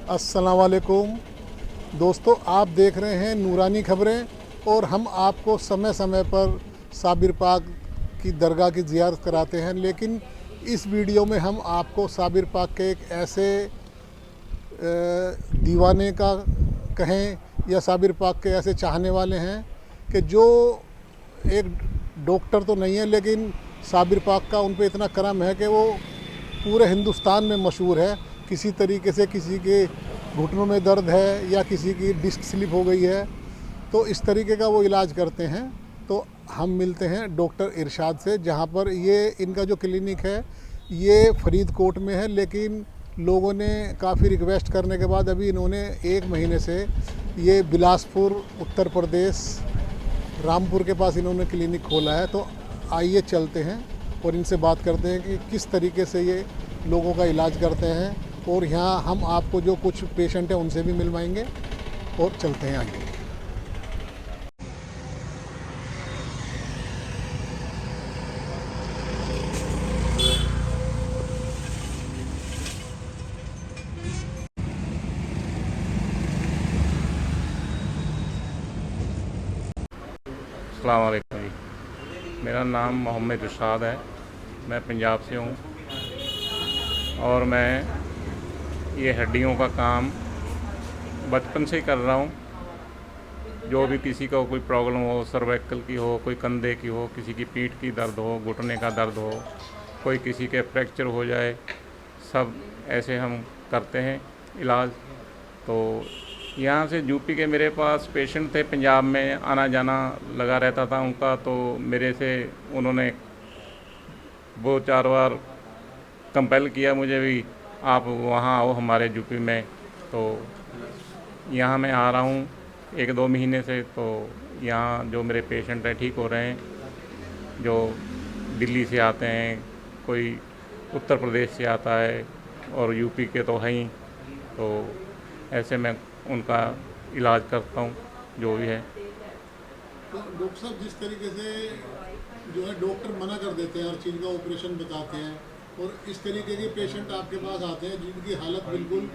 अस्सलाम वालेकुम दोस्तों, आप देख रहे हैं नूरानी खबरें और हम आपको समय समय पर साबिर पाक की दरगाह की ज़ियारत कराते हैं। लेकिन इस वीडियो में हम आपको साबिर पाक के एक ऐसे दीवाने का कहें या साबिर पाक के ऐसे चाहने वाले हैं कि जो एक डॉक्टर तो नहीं है, लेकिन साबिर पाक का उन पे इतना करम है कि वो पूरे हिंदुस्तान में मशहूर है। किसी तरीके से किसी के घुटनों में दर्द है या किसी की डिस्क स्लिप हो गई है तो इस तरीके का वो इलाज करते हैं। तो हम मिलते हैं डॉक्टर इरशाद से, जहाँ पर ये इनका जो क्लिनिक है ये फरीदकोट में है, लेकिन लोगों ने काफ़ी रिक्वेस्ट करने के बाद अभी इन्होंने 1 महीने से ये बिलासपुर उत्तर प्रदेश रामपुर के पास इन्होंने क्लिनिक खोला है। तो आइए चलते हैं और इनसे बात करते हैं कि किस तरीके से ये लोगों का इलाज करते हैं, और यहाँ हम आपको जो कुछ पेशेंट हैं उनसे भी मिलवाएंगे और चलते हैं आगे। अस्सलाम वालेकुम जी, मेरा नाम मोहम्मद इरशाद है। मैं पंजाब से हूँ और मैं ये हड्डियों का काम बचपन से ही कर रहा हूँ। जो भी किसी को कोई प्रॉब्लम हो, सर्वाइकल की हो, कोई कंधे की हो, किसी की पीठ की दर्द हो, घुटने का दर्द हो, कोई किसी के फ्रैक्चर हो जाए, सब ऐसे हम करते हैं इलाज। तो यहाँ से यूपी के मेरे पास पेशेंट थे, पंजाब में आना जाना लगा रहता था उनका। तो मेरे से उन्होंने 2-4 बार कंपेल किया मुझे भी, आप वहाँ आओ हमारे यूपी में। तो यहाँ मैं आ रहा हूँ 1-2 महीने से। तो यहाँ जो मेरे पेशेंट हैं ठीक हो रहे हैं, जो दिल्ली से आते हैं, कोई उत्तर प्रदेश से आता है और यूपी के तो हैं ही। तो ऐसे मैं उनका इलाज करता हूँ जो भी है। तो डॉक्टर साहब, जिस तरीके से जो है डॉक्टर मना कर देते हैं, हर चीज़ का ऑपरेशन बताते हैं, और इस तरीके के पेशेंट आपके पास आते हैं जिनकी हालत बिल्कुल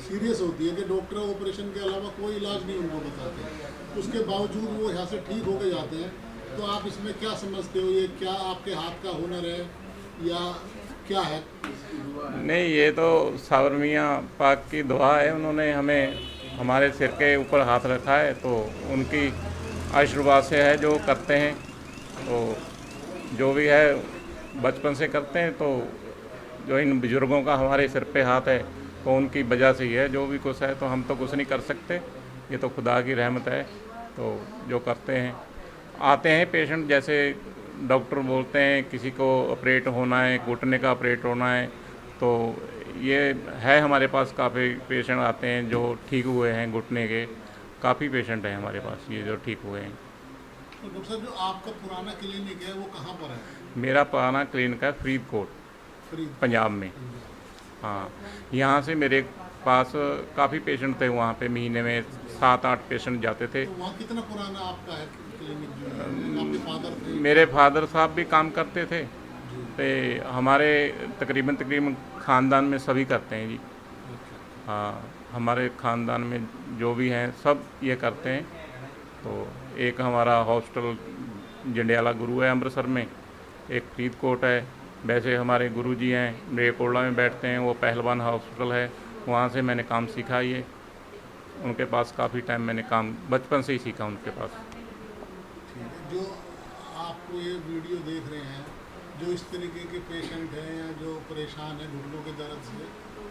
सीरियस होती है कि डॉक्टर ऑपरेशन के अलावा कोई इलाज नहीं उनको बताते, उसके बावजूद वो यहाँ से ठीक होकर जाते हैं। तो आप इसमें क्या समझते हो, ये क्या आपके हाथ का हुनर है या क्या है? नहीं, ये तो सावर मियाँ पाक की दुआ है। उन्होंने हमें हमारे सिर के ऊपर हाथ रखा है, तो उनकी आशीर्वाद से है जो करते हैं। तो जो भी है बचपन से करते हैं। तो जो इन बुज़ुर्गों का हमारे सिर पे हाथ है तो उनकी वजह से ही है। जो भी कुछ है तो हम तो कुछ नहीं कर सकते, ये तो खुदा की रहमत है। तो जो करते हैं, आते हैं पेशेंट, जैसे डॉक्टर बोलते हैं किसी को ऑपरेट होना है, घुटने का ऑपरेट होना है, तो ये है हमारे पास काफ़ी पेशेंट आते हैं जो ठीक हुए हैं घुटने के। काफ़ी पेशेंट हैं हमारे पास ये जो ठीक हुए हैं। तो डॉक्टर साहब, जो आपका पुराना क्लिनिक है वो कहाँ पर है? मेरा पुराना क्लिनिक है फरीदकोट, फरीद पंजाब में। हाँ, यहाँ से मेरे पास काफ़ी पेशेंट थे। वहाँ पे महीने में 7-8 पेशेंट जाते थे। तो वहाँ कितना पुराना आपका है क्लिनिक जो है? आपके फादर थे? मेरे फादर साहब भी काम करते थे। जी। तो हमारे तकरीबन ख़ानदान में सभी करते हैं जी। अच्छा। हाँ, हमारे ख़ानदान में जो भी हैं सब ये करते हैं। तो एक हमारा हॉस्पिटल जंडियाला गुरु है अमृतसर में, एक फरीदकोट है। वैसे हमारे गुरुजी हैं मलेरकोटला में बैठते हैं, वो पहलवान हॉस्पिटल है, वहाँ से मैंने काम सीखा। ये उनके पास काफ़ी टाइम मैंने काम बचपन से ही सीखा उनके पास। ठीक है। जो आपको ये वीडियो देख रहे हैं, जो इस तरीके के पेशेंट हैं या जो परेशान हैं घुटनों के दर्द से,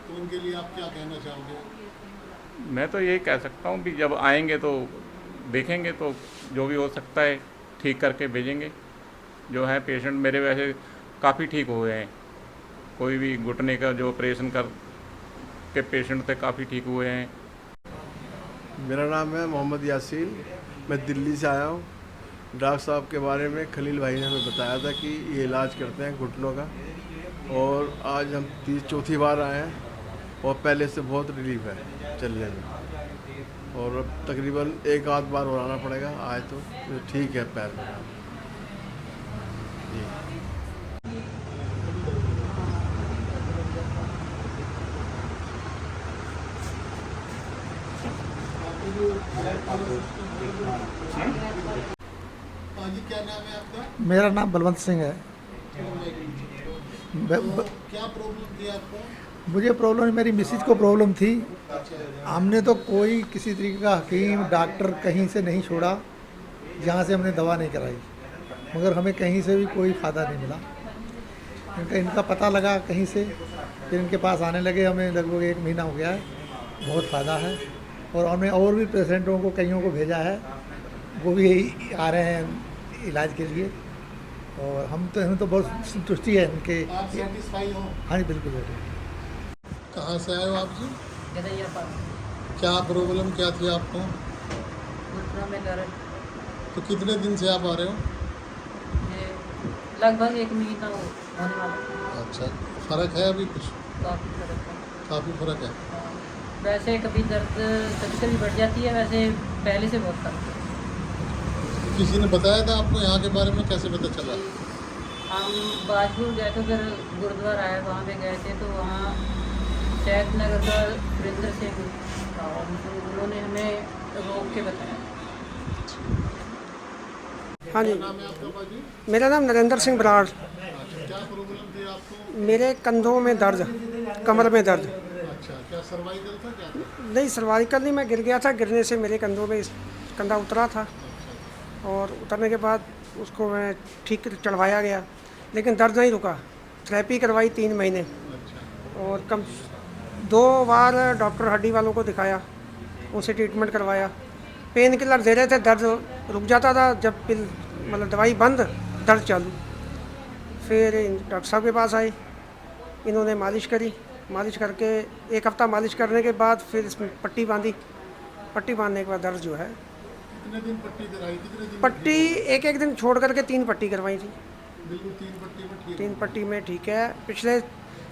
तो उनके लिए आप क्या कहना चाहोगे? मैं तो यही कह सकता हूँ कि जब आएंगे तो देखेंगे, तो जो भी हो सकता है ठीक करके भेजेंगे। जो है पेशेंट मेरे वैसे काफ़ी ठीक हुए हैं। कोई भी घुटने का जो ऑपरेशन कर के पेशेंट थे काफ़ी ठीक हुए हैं। मेरा नाम है मोहम्मद यासीन, मैं दिल्ली से आया हूँ। डॉक्टर साहब के बारे में खलील भाई ने हमें बताया था कि ये इलाज करते हैं घुटनों का, और आज हम 3-4थी बार आए हैं और पहले से बहुत रिलीफ है चलने में। और अब तकरीबन 1-8 बार और आना पड़ेगा, आए तो ठीक है पैर में जी। हाँ जी, क्या नाम है आपका? मेरा नाम बलवंत सिंह है। क्या प्रॉब्लम थी आपको? मुझे प्रॉब्लम, मेरी मिसेज को प्रॉब्लम थी। हमने तो कोई किसी तरीके का हकीम डॉक्टर कहीं से नहीं छोड़ा जहाँ से हमने दवा नहीं कराई, मगर हमें कहीं से भी कोई फ़ायदा नहीं मिला। इनका पता लगा कहीं से, फिर इनके पास आने लगे। हमें लगभग 1 महीना हो गया है, बहुत फ़ायदा है। और हमने और भी पेशेंटों को, कईयों को भेजा है, वो भी आ रहे हैं इलाज के लिए। और हमें तो बहुत संतुष्टि है इनके। आप सेटिस्फाई हो? हाँ जी, बिल्कुल बिल्कुल। कहाँ से आए हो आप जी? गदैया पास क्या प्रॉब्लम क्या थी आपको? घुटनों में दर्द। तो कितने दिन से आप आ रहे हो? ये लगभग 1 महीना होने वाला। अच्छा, फ़र्क है अभी कुछ? काफ़ी फर्क है। काफ़ी फ़र्क है। वैसे कभी दर्द कभी कभी बढ़ जाती है, वैसे पहले से बहुत फर्क है। किसी ने बताया था आपको यहाँ के बारे में? कैसे पता चला? हम बाजपुर गए थे, उधर गुरुद्वारा है, वहाँ पे गए थे। तो वहाँ शहद नगर का सुरेंद्र सिंह था, उन्होंने हमें रोक के बताया। हाँ जी, नाम है आपका बाजी? मेरा नाम नरेंद्र सिंह बराड़। अच्छा, क्या प्रॉब्लम थी आपको? मेरे कंधों में दर्द, कमर में दर्द। अच्छा, क्या सर्वाइकल था क्या था? नहीं, सर्वाइकल नहीं, मैं गिर गया था। गिरने से मेरे कंधों में कंधा उतरा था, और उतरने के बाद उसको मैं ठीक चढ़वाया गया, लेकिन दर्द नहीं रुका। थेरेपी करवाई 3 महीने, और 2 बार डॉक्टर हड्डी वालों को दिखाया, उनसे ट्रीटमेंट करवाया। पेन किलर दे रहे थे, दर्द रुक जाता था। जब मतलब दवाई बंद, दर्द चालू। फिर डॉक्टर साहब के पास आए, इन्होंने मालिश करी। मालिश करके 1 हफ्ता मालिश करने के बाद फिर इसमें पट्टी बांधी। पट्टी बांधने के बाद दर्द जो है, कितने दिन पट्टी कराई? कितने दिन? पट्टी एक दिन छोड़ करके 3 पट्टी करवाई थी। बिल्कुल 3 पट्टी में ठीक? 3 पट्टी में ठीक है।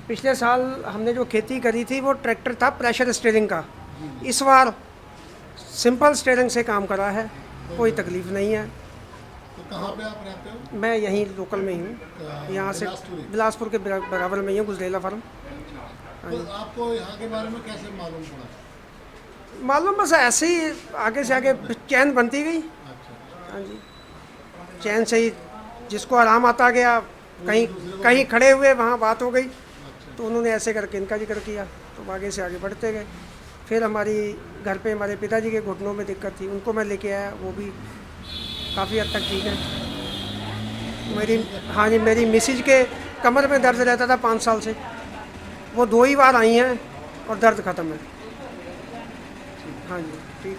पिछले साल हमने जो खेती करी थी वो ट्रैक्टर था प्रेशर स्टीयरिंग का। इस बार सिंपल स्टीयरिंग से काम करा है, कोई तकलीफ नहीं है। तो कहाँ पे आप रहते हो? मैं यहीं लोकल में ही हूँ, यहाँ से बिलासपुर के बराबर में ही हूँ, गुजरेला फार्म। तो आपको यहाँ के बारे में कैसे मालूम पड़ा? मालूम बस ऐसे ही, आगे से आगे चैन बनती गई। अच्छा, हाँ जी, चैन से ही जिसको आराम आता गया, कहीं खड़े हुए वहाँ बात हो गई, तो उन्होंने ऐसे करके इनका जिक्र किया, तो आगे से आगे बढ़ते गए। फिर हमारी घर पे हमारे पिताजी के घुटनों में दिक्कत थी, उनको मैं लेके आया, वो भी काफ़ी हद तक ठीक है। हाँ जी, मेरी मिसेज के कमर में दर्द रहता था 5 साल से, वो 2 ही बार आई हैं और दर्द ख़त्म है। हाँ जी, ठीक।